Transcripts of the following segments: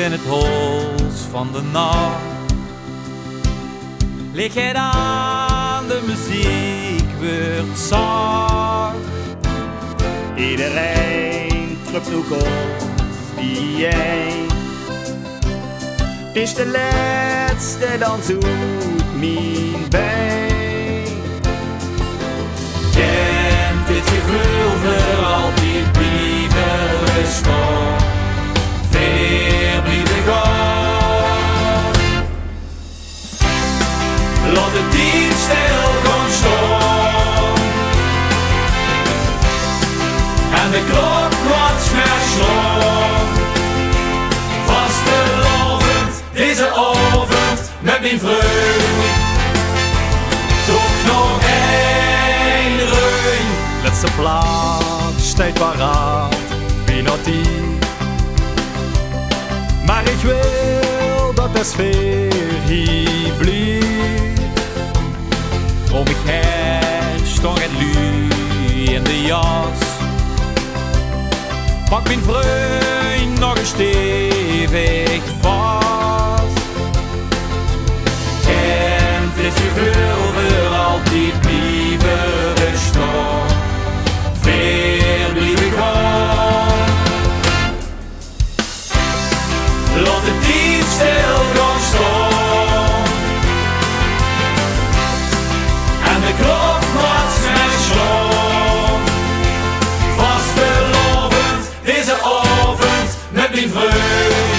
in het hols van de nacht. Lig jij aan, de muziek wordt zacht. Iedereen drukt nu op wie jij. Het is de laatste, dan zoet mijn bij. Kent dit gevoel voor altijd blijven staan. Ver blijven gaan. Laat de tijd stil gaan staan. En de klok wat meer slaan. Vastelovend deze avond met mijn vriend. Toch nog één runj. Laatste plaat staat paraat, bijna tien. Maar ik wil dat de sfeer hier blijft. Om ik herst nog het lui in de jas. Pak mijn vriend nog een stevig vast. Kent dit gevoel voor altijd blijven staan. Ver blijven gaan. Laat de tijd stil gaan staan. En de klok wat meer slaan. Vastelovend deze avond met mijn vriend.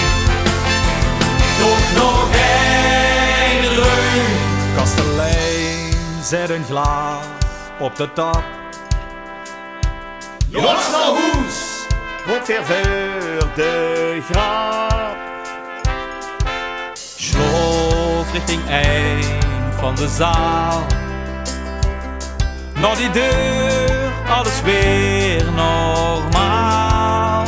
Toch nog één runj. Kastelein zet een glas op de tap. Jongens naar huis, wordt weer voor de grap. Sloof richting eind van de zaal. Naar die deur, alles weer normaal.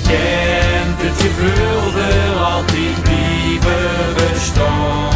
Kent het gevoel voor altijd blijven bestaan.